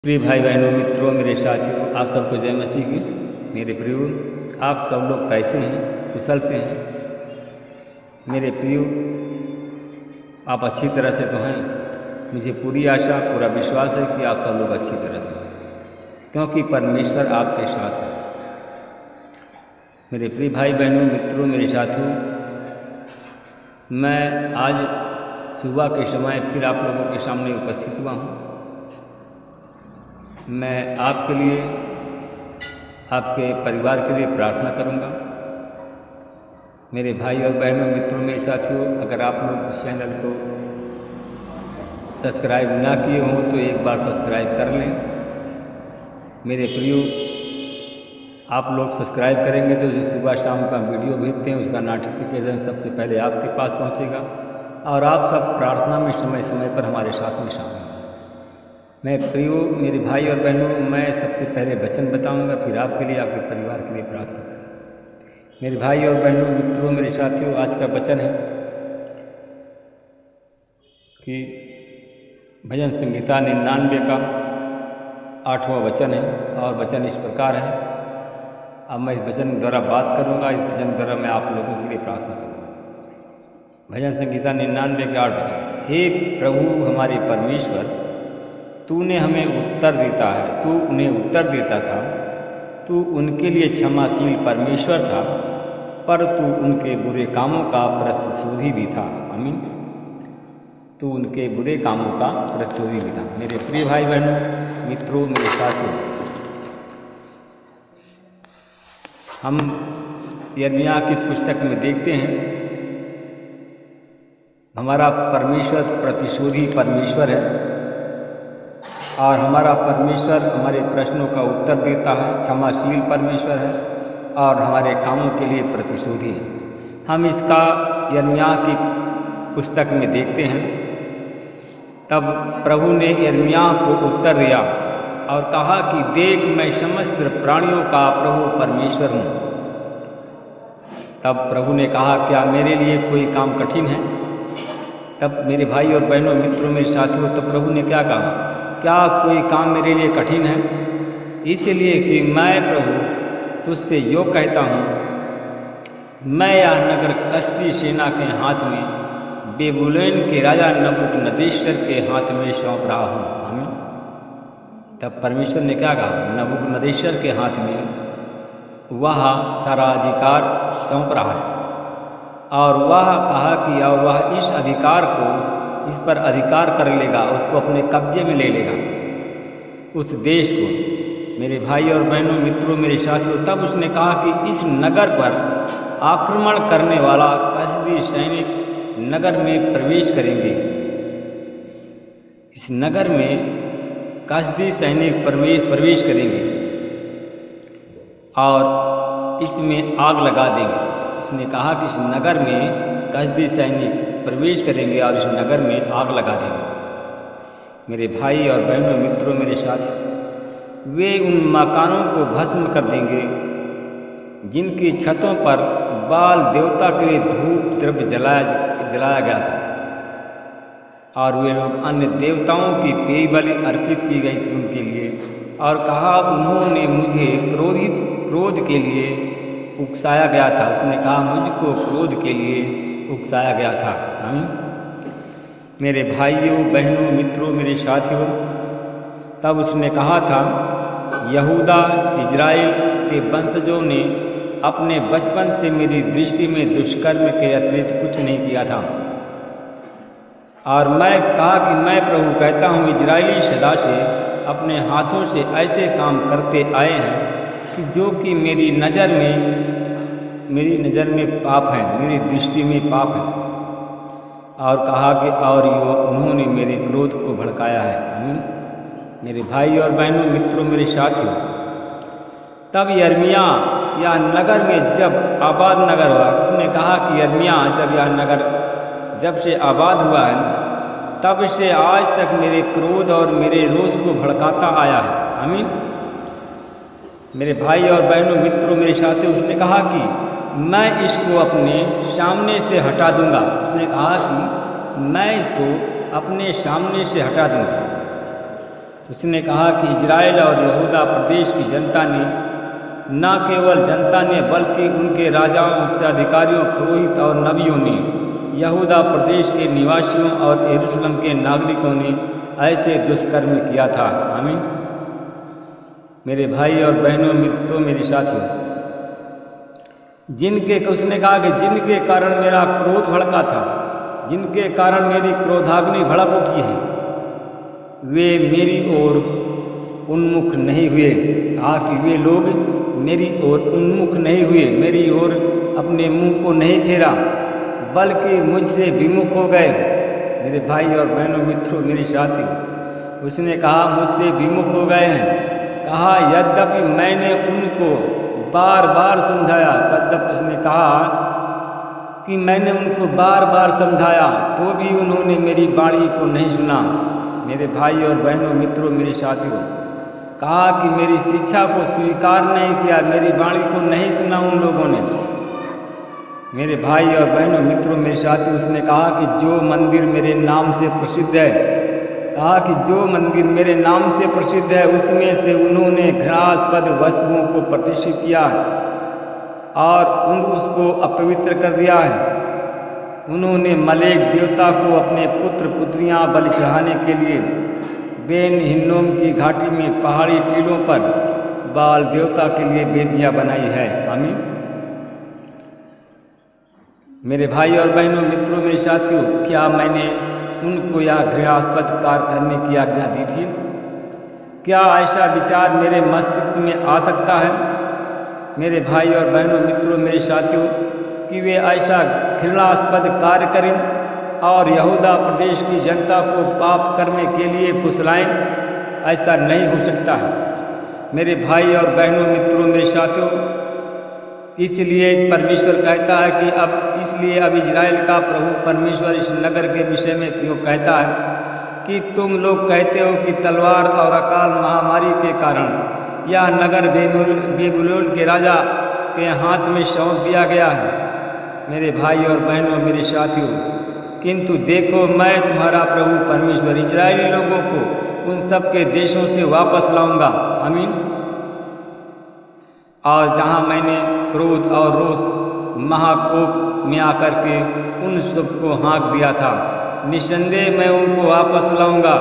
प्रिय भाई बहनों, मित्रों, मेरे साथियों, आप सबको जय मसीह की। मेरे प्रियो, आप सब लोग कैसे हैं? कुशल से हैं? मेरे प्रियो, आप अच्छी तरह से तो हैं। मुझे पूरी आशा, पूरा विश्वास है कि आप सब लोग अच्छी तरह से हैं, क्योंकि परमेश्वर आपके साथ है। मेरे प्रिय भाई बहनों, मित्रों, मेरे साथियों, मैं आज सुबह के समय फिर आप लोगों के सामने उपस्थित हुआ हूँ। मैं आपके लिए, आपके परिवार के लिए प्रार्थना करूंगा। मेरे भाई और बहनों, मित्रों, मेरे साथियों, अगर आप लोग इस चैनल को सब्सक्राइब ना किए हों तो एक बार सब्सक्राइब कर लें। मेरे प्रियो, आप लोग सब्सक्राइब करेंगे तो जो सुबह शाम का वीडियो भेजते हैं उसका नोटिफिकेशन सबसे पहले आपके पास पहुंचेगा और आप सब प्रार्थना में समय समय पर हमारे साथ में शामिल हैं। मैं प्रियो, मेरे भाई और बहनों, मैं सबसे पहले वचन बताऊंगा, फिर आपके लिए, आपके परिवार के लिए प्रार्थना करूँगा। मेरे भाई और बहनों, मित्रों, मेरे साथियों, आज का वचन है कि भजन संहिता 99 का 8वां वचन है और वचन इस प्रकार है। अब मैं इस वचन द्वारा बात करूंगा, इस वचन द्वारा मैं आप लोगों के लिए प्रार्थना करूँगा। भजन संहिता 99 के 8 वचन। हे प्रभु हमारे परमेश्वर, तूने हमें उत्तर देता है, तू उन्हें उत्तर देता था, तू उनके लिए क्षमाशील परमेश्वर था, पर तू उनके बुरे कामों का प्रतिशोधी भी था। आमीन। तू उनके बुरे कामों का प्रतिशोधी भी था। मेरे प्रिय भाई बहनों, मित्रों, मेरे साथियों, हम यिर्मयाह की पुस्तक में देखते हैं हमारा परमेश्वर प्रतिशोधी परमेश्वर है और हमारा परमेश्वर हमारे प्रश्नों का उत्तर देता है, क्षमाशील परमेश्वर है और हमारे कामों के लिए प्रतिशोधी है। हम इसका यिर्मयाह की पुस्तक में देखते हैं। तब प्रभु ने यिर्मयाह को उत्तर दिया और कहा कि देख, मैं समस्त प्राणियों का प्रभु परमेश्वर हूँ। तब प्रभु ने कहा, क्या मेरे लिए कोई काम कठिन है? तब मेरे भाई और बहनों, मित्रों, मेरे साथियों, तो प्रभु ने क्या कहा? क्या कोई काम मेरे लिए कठिन है? इसलिए कि मैं प्रभु तुझसे यो कहता हूँ, मैं यह नगर कसदी सेना के हाथ में, बेबीलोन के राजा नबूकदनेस्सर के हाथ में सौंप रहा हूँ। आमीन। तब परमेश्वर ने क्या कहा? नबूकदनेस्सर के हाथ में वह सारा अधिकार सौंप रहा है और वह कहा कि और वह इस अधिकार को, इस पर अधिकार कर लेगा, उसको अपने कब्जे में ले लेगा, उस देश को। मेरे भाई और बहनों, मित्रों, मेरे साथियों, तब उसने कहा कि इस नगर पर आक्रमण करने वाला कसदी सैनिक नगर में प्रवेश करेंगे। इस नगर में कसदी सैनिक प्रवेश करेंगे और इसमें आग लगा देंगे। उसने कहा कि इस नगर में कसदी सैनिक प्रवेश करेंगे और इस नगर में आग लगा देंगे। मेरे भाई और बहनों, मित्रों, मेरे साथ, वे उन मकानों को भस्म कर देंगे जिनकी छतों पर बाल देवता के लिए धूप द्रव्य जलाया गया था और वे लोग अन्य देवताओं की पेय बलि अर्पित की गई थी उनके लिए। और कहा, उन्होंने मुझे क्रोध के लिए उकसाया गया था। उसने कहा, मुझको क्रोध के लिए उकसाया गया था। आमीन। मेरे भाइयों, बहनों, मित्रों, मेरे साथियों, तब उसने कहा था, यहूदा इजराइल के वंशजों ने अपने बचपन से मेरी दृष्टि में दुष्कर्म के अतिरिक्त कुछ नहीं किया था। और मैं कहा कि मैं प्रभु कहता हूँ, इजराइली सदा से अपने हाथों से ऐसे काम करते आए हैं कि जो कि मेरी नज़र में पाप है, मेरी दृष्टि में पाप है। और कहा कि और उन्होंने मेरे क्रोध को भड़काया है। आमीन। मेरे भाई और बहनों, मित्रों, मेरे साथियों, तब यिर्मयाह या नगर में जब आबाद नगर हुआ, उसने कहा कि यिर्मयाह, जब यह नगर जब से आबाद हुआ है तब से आज तक मेरे क्रोध और मेरे रोष को भड़काता आया है। आमीन। मेरे भाई और बहनों, मित्रों, मेरे साथियों, उसने कहा कि मैं इसको अपने सामने से हटा दूंगा। उसने कहा कि मैं इसको अपने सामने से हटा दूंगा। उसने कहा कि इजराइल और यहूदा प्रदेश की जनता ने, न केवल जनता ने बल्कि उनके राजाओं, उच्चाधिकारियों, पुरोहित और नबियों ने, यहूदा प्रदेश के निवासियों और यरूशलेम के नागरिकों ने ऐसे दुष्कर्म किया था। आमीन। मेरे भाई और बहनों, मित्रों, मेरे साथियों, उसने कहा कि जिनके कारण मेरा क्रोध भड़का था, जिनके कारण मेरी क्रोधाग्नि भड़क उठी है, वे मेरी ओर उन्मुख नहीं हुए। कहा कि वे लोग मेरी ओर उन्मुख नहीं हुए, मेरी ओर अपने मुंह को नहीं फेरा, बल्कि मुझसे विमुख हो गए। मेरे भाई और बहनों, मित्रों, मेरे साथियों, उसने कहा मुझसे विमुख हो गए हैं। कहा यद्यपि मैंने उनको बार बार समझाया, तद्यपि उसने कहा कि मैंने उनको बार बार समझाया, तो भी उन्होंने मेरी वाणी को नहीं सुना। मेरे भाई और बहनों, मित्रों, मेरे साथियों, कहा कि मेरी शिक्षा को स्वीकार नहीं किया, मेरी वाणी को नहीं सुना उन लोगों ने। मेरे भाई और बहनों, मित्रों, मेरे साथियों, उसने कहा कि जो मंदिर मेरे नाम से प्रसिद्ध है, कहा कि जो मंदिर मेरे नाम से प्रसिद्ध है, उसमें से उन्होंने घृणास्पद वस्तुओं को प्रतिष्ठित किया और उसको अपवित्र कर दिया है। उन्होंने मलेक देवता को अपने पुत्र पुत्रियां बलि चढ़ाने के लिए बेन हिन्नोम की घाटी में पहाड़ी टीलों पर बाल देवता के लिए वेदियां बनाई है। आमीन। मेरे भाई और बहनों, मित्रों, मेरे साथियों, क्या मैंने उनको यह घृणास्पद कार्य करने की आज्ञा दी थी? क्या ऐसा विचार मेरे मस्तिष्क में आ सकता है, मेरे भाई और बहनों, मित्रों, मेरे साथियों, कि वे ऐसा घृणास्पद कार्य करें और यहूदा प्रदेश की जनता को पाप करने के लिए फुसलाएं? ऐसा नहीं हो सकता है। मेरे भाई और बहनों, मित्रों, मेरे साथियों, इसलिए परमेश्वर कहता है कि अब इजराइल का प्रभु परमेश्वर इस नगर के विषय में क्यों कहता है कि तुम लोग कहते हो कि तलवार और अकाल महामारी के कारण यह नगर बेबीलोन के राजा के हाथ में सौंप दिया गया है। मेरे भाई और बहनों, मेरे साथियों, किंतु देखो, मैं तुम्हारा प्रभु परमेश्वर इजरायली लोगों को उन सब के देशों से वापस लाऊंगा। आमीन। और जहाँ मैंने क्रोध और रोष महाकोप में आकर के उन सबको हाँक दिया था, निस्संदेह मैं उनको वापस लाऊंगा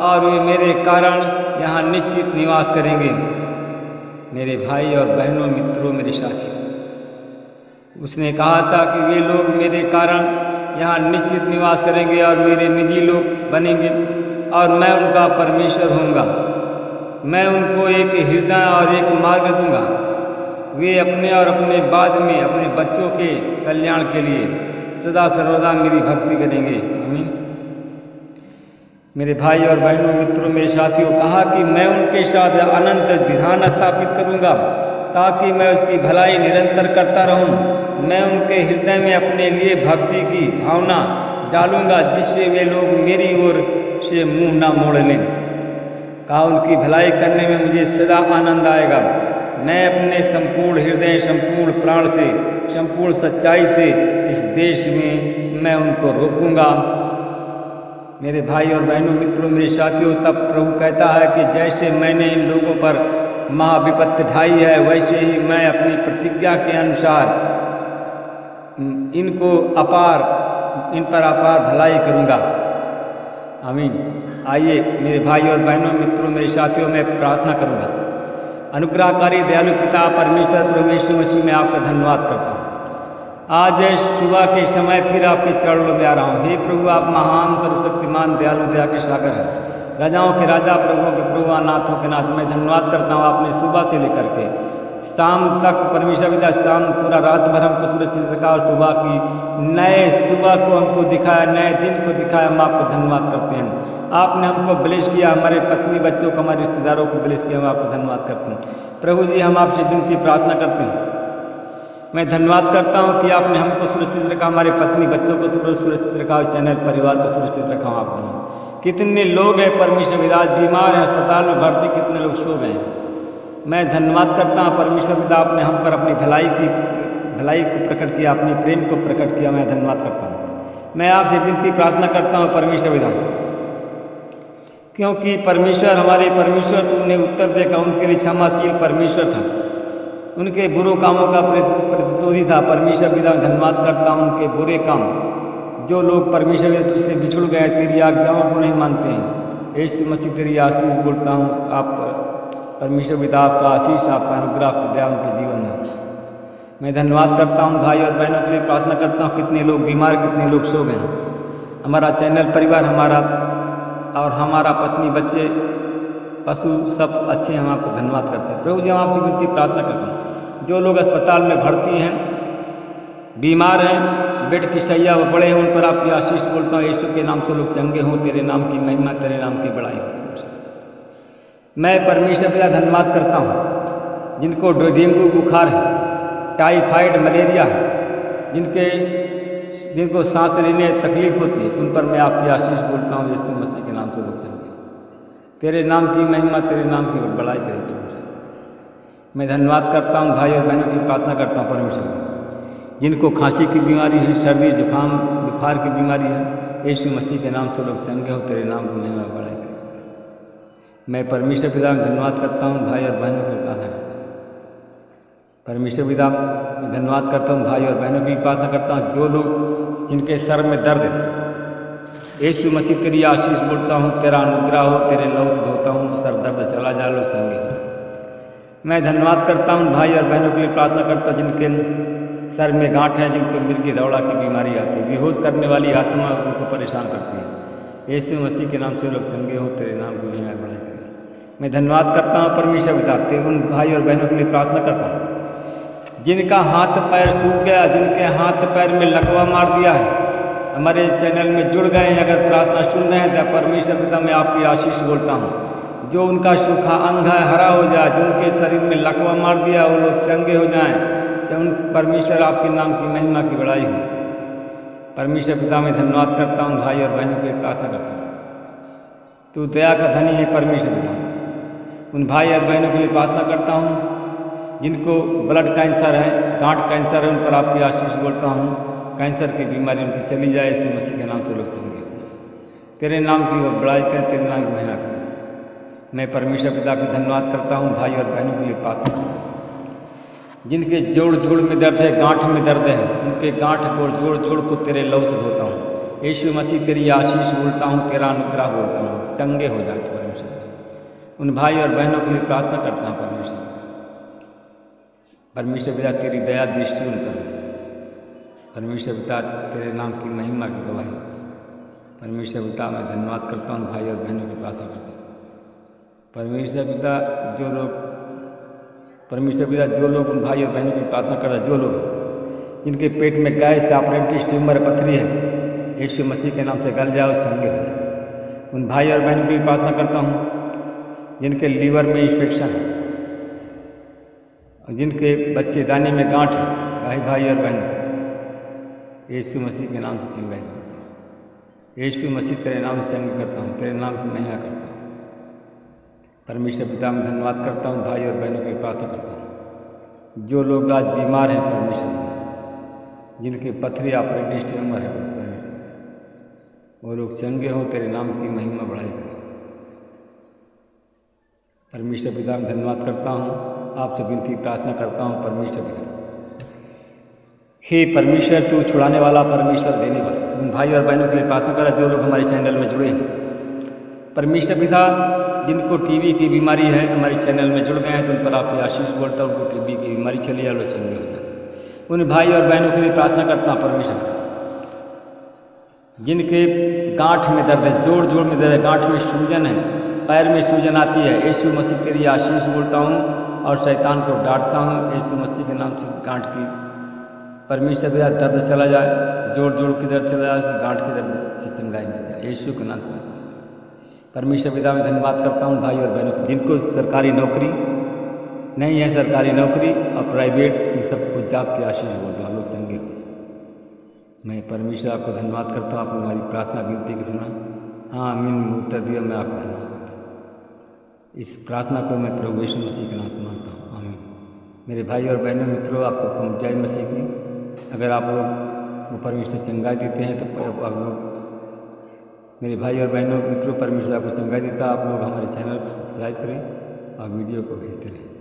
और वे मेरे कारण यहाँ निश्चित निवास करेंगे। मेरे भाई और बहनों, मित्रों, मेरे साथियों, उसने कहा था कि वे लोग मेरे कारण यहाँ निश्चित निवास करेंगे और मेरे निजी लोग बनेंगे और मैं उनका परमेश्वर होऊंगा। मैं उनको एक हृदय और एक मार्ग दूंगा। वे अपने और अपने बाद में अपने बच्चों के कल्याण के लिए सदा सर्वदा मेरी भक्ति करेंगे। आमीन। मेरे भाई और बहनों, मित्रों, मेरे साथियों, कहा कि मैं उनके साथ अनंत विधान स्थापित करूंगा ताकि मैं उसकी भलाई निरंतर करता रहूं। मैं उनके हृदय में अपने लिए भक्ति की भावना डालूंगा जिससे वे लोग मेरी ओर से मुंह ना मोड़ लें। कहा उनकी भलाई करने में मुझे सदा आनंद आएगा। मैं अपने संपूर्ण हृदय, संपूर्ण प्राण से, संपूर्ण सच्चाई से इस देश में मैं उनको रोकूंगा। मेरे भाई और बहनों, मित्रों, मेरे साथियों, तब प्रभु कहता है कि जैसे मैंने इन लोगों पर महाविपत्ति ढाई है, वैसे ही मैं अपनी प्रतिज्ञा के अनुसार इन पर अपार भलाई करूंगा। आमीन। आइए मेरे भाई और बहनों, मित्रों, मेरे साथियों, मैं प्रार्थना करूंगा। अनुग्रहकारी दयालु पिता परमेश्वर प्रभु यीशु मसीह में आपका धन्यवाद करता हूँ। आज सुबह के समय फिर आपके चरणों में आ रहा हूँ। हे प्रभु, आप महान, सर्वशक्तिमान, दयालु, दया के सागर हैं, राजाओं के राजा, प्रभुओं के प्रभु, नाथों के नाथ। मैं धन्यवाद करता हूँ आपने सुबह से लेकर के शाम तक परमेश्वर पिता, शाम पूरा रात भर हमको सुरक्षित रखा और सुबह की नए सुबह को हमको दिखाया, नए दिन को दिखाया। हम आपको धन्यवाद करते हैं। आपने हमको ब्लेस किया, हमारे पत्नी बच्चों को, हमारे रिश्तेदारों को ब्लेस किया। हम आपको धन्यवाद करते हैं। प्रभु जी, हम आपसे विनती प्रार्थना करते हैं। मैं धन्यवाद करता हूँ कि आपने हमको सुरक्षित रखा, हमारे पत्नी बच्चों को सुरक्षित रखा और चैनल परिवार को सुरक्षित रखा। आपने कितने लोग हैं परमेश्वर पिता आज बीमार हैं, अस्पताल में भर्ती, कितने लोग सो गए हैं। मैं धन्यवाद करता हूँ परमेश्वर पिता, आपने हम पर अपनी भलाई को प्रकट किया, अपनी प्रेम को प्रकट किया। मैं धन्यवाद करता हूँ। मैं आपसे विनती प्रार्थना करता हूँ परमेश्वर पिता क्योंकि परमेश्वर हमारे परमेश्वर तो उन्हें उत्तर देगा, उनके लिए क्षमाशील परमेश्वर था, उनके बुरे कामों का प्रतिशोधी था। परमेश्वर पिता धन्यवाद करता हूँ उनके बुरे काम, जो लोग परमेश्वर के तुझसे बिछुड़ गए, तेरी आज्ञाओं को नहीं मानते हैं। यीशु मसीह तेरी आशीष बोलता हूँ, आप परमेश्वर पिता आपका आशीष, आपका अनुग्रह, आपकी दया उनके जीवन में। मैं धन्यवाद करता हूँ भाई और बहनों के लिए प्रार्थना करता हूँ, कितने लोग बीमार, कितने लोग सो गए। हमारा चैनल परिवार, हमारा पत्नी, बच्चे, पशु सब अच्छे हैं, हम आपको धन्यवाद करते हैं। प्रभु जी हम आपसे विनती प्रार्थना करते हैं, जो लोग अस्पताल में भर्ती हैं, बीमार हैं, बेड की शैया पर पड़े हैं, उन पर आपकी आशीष बोलता हूँ। यीशु के नाम से लोग चंगे हों, तेरे नाम की महिमा, तेरे नाम की बड़ाई हो। मैं परमेश्वर पिता धन्यवाद करता हूँ, जिनको डेंगू बुखार है, टाइफाइड, मलेरिया है, जिनको सांस लेने तकलीफ होती है, उन पर मैं आपकी आशीष बोलता हूँ। यीशु मसीह के नाम से लोग चंगे, तेरे नाम की महिमा, तेरे नाम की बड़ाई करें। मैं धन्यवाद करता हूँ भाई और बहनों की प्रार्थना करता हूँ परमेश्वर, जिनको खांसी की बीमारी है, सर्दी जुकाम बुखार की बीमारी है, यीशु मसीह के नाम से लोग चंगे हो, तेरे नाम की महिमा बड़ाई करें। मैं परमेश्वर पिता में धन्यवाद करता हूँ भाई और बहनों की प्रार्थना करता हूँ। परमेश्वर पिता मैं धन्यवाद करता हूँ भाई और बहनों की प्रार्थना करता हूँ, जो लोग जिनके सर में दर्द है, यीशु मसीह तेरी आशीष बोलता हूँ, तेरा अनुग्रह हो, तेरे लहू से धोता हूँ, सर दर्द चला जा, लो चंगे हो। मैं धन्यवाद करता हूँ भाई और बहनों के लिए प्रार्थना करता हूँ, जिनके सर में गांठ है, जिनको मिर्गी दौड़ा की बीमारी आती है, बेहोश करने वाली आत्मा उनको परेशान करती है, यीशु मसीह के नाम से लोग चंगे हो, तेरे नाम की महिमा बढ़ाई करें। मैं धन्यवाद करता हूँ परमेश्वर पिता, उन भाई और बहनों के लिए प्रार्थना करता हूँ, जिनका हाथ पैर सूख गया, जिनके हाथ पैर में लकवा मार दिया है, हमारे चैनल में जुड़ गए हैं, अगर प्रार्थना सुन रहे हैं तो परमेश्वर पिता मैं आपकी आशीष बोलता हूँ, जो उनका सूखा अंग है हरा हो जाए, जो उनके शरीर में लकवा मार दिया वो लोग चंगे हो जाएं। उन परमेश्वर आपके नाम की महिमा की बड़ाई हो। परमेश्वर पिता मैं धन्यवाद करता हूँ, भाई और बहनों के लिए प्रार्थना करता हूँ, तू दया का धनी है परमेश्वर पिता। उन भाई और बहनों के लिए प्रार्थना करता हूँ, जिनको ब्लड कैंसर है, गांठ कैंसर है, उन पर आपकी आशीष बोलता हूँ, कैंसर की बीमारी उनकी चली जाए, यीशु मसीह के नाम से लोग चंगे हो जाए, तेरे नाम की बड़ाई करें, तेरे नाम की महिमा करें। मैं परमेश्वर पिता की धन्यवाद करता हूँ, भाई और बहनों के लिए प्रार्थना करता हूँ, जिनके जोड़ में दर्द है, गांठ में दर्द है, उनके गांठ को जोड़ को तेरे लहू से धोता हूँ, यीशु मसीह तेरी आशीष बोलता हूँ, तेरा अनुग्रह बोलता हूँ, चंगे हो जाए परमेश्वर। उन भाई और बहनों के लिए प्रार्थना करता हूँ परमेश्वर पिता तेरी दया दृष्टि उन पर, परमेश्वर पिता तेरे नाम की महिमा की गवाही। परमेश्वर पिता मैं धन्यवाद करता हूँ, भाई और बहनों की प्रार्थना करता हूँ। परमेश्वर पिता जो लोग उन भाई और बहनों की प्रार्थना कर रहे हैं, जो लोग जिनके पेट में गैस, अपेंडिक्स, ट्यूमर, पथरी है, यीशु मसीह के नाम से गल जाओ, चंगे हो जाए। उन भाई और बहनों की प्रार्थना करता हूँ, जिनके लीवर में इन्फेक्शन है, जिनके बच्चे दाने में गांठ है, भाई और बहन यीशु मसीह के नाम से चंगाई करता हूँ, यीशु मसीह तेरे नाम से चंगा करता हूँ, तेरे नाम की महिमा करता हूँ। परमेश्वर पिता में धन्यवाद करता हूँ, भाई और बहनों की प्रार्थना करता हूँ, जो लोग आज बीमार हैं परमेश्वर, जिनके पथरी, अपेंडिक्स, ट्यूमर है, वो लोग चंगे हों, तेरे नाम की महिमा बढ़ाई करें। परमेश्वर पिता में धन्यवाद करता हूँ, आपसे विनती प्रार्थना करता हूँ परमेश्वर पिता, हे परमेश्वर तू छुड़ाने वाला, परमेश्वर देने वाला। भाई और बहनों के लिए प्रार्थना करा जो लोग हमारे चैनल में जुड़े हैं, परमेश्वर पिता जिनको टीबी की बीमारी है, हमारे चैनल में जुड़ गए हैं, तो उन पर आपकी आशीष बोलता हूँ, उनको टीबी की बीमारी चली जाए, लोग चंगे हो जाए। उन भाई और बहनों के लिए प्रार्थना करता हूँ परमेश्वर, जिनके गांठ में दर्द है, जोड़ में दर्द है, गांठ में सूजन है, पैर में सूजन आती है, यीशु मसीह तेरी आशीष बोलता हूँ और शैतान को डांटता हूँ, यीशु मसीह के नाम से गांठ की परमेश्वर पिता दर्द चला जाए, जोड़ की दर्द चला जाए, उसकी गांठ की दर्द से चंगाई मिल जाए, यीशु के नाम पर। परमेश्वर पिता में धन्यवाद करता हूँ, भाई और बहनों को जिनको सरकारी नौकरी नहीं है, सरकारी नौकरी और प्राइवेट, इन सब को जॉब की आशीष बोलता हूँ, लोग चंगे हो। मैं परमेश्वर आपको धन्यवाद करता हूँ, आपने हमारी प्रार्थना विनती की सुना, हाँ आमीन उत्तर दिया, मैं आपका धन्यवाद करता हूँ। इस प्रार्थना को मैं प्रभु यीशु मसीह के नाम से मानता हूँ, आमीन। मेरे भाई और बहनों मित्रों, आपको जय मसीह की। अगर आप लोग परमेश्वर चंगाई देते हैं तो आप लोग मेरे भाई और बहनों मित्रों, परमेश्वर आपको चंगाई देता। आप लोग हमारे चैनल को सब्सक्राइब करें और वीडियो को भेजते रहें।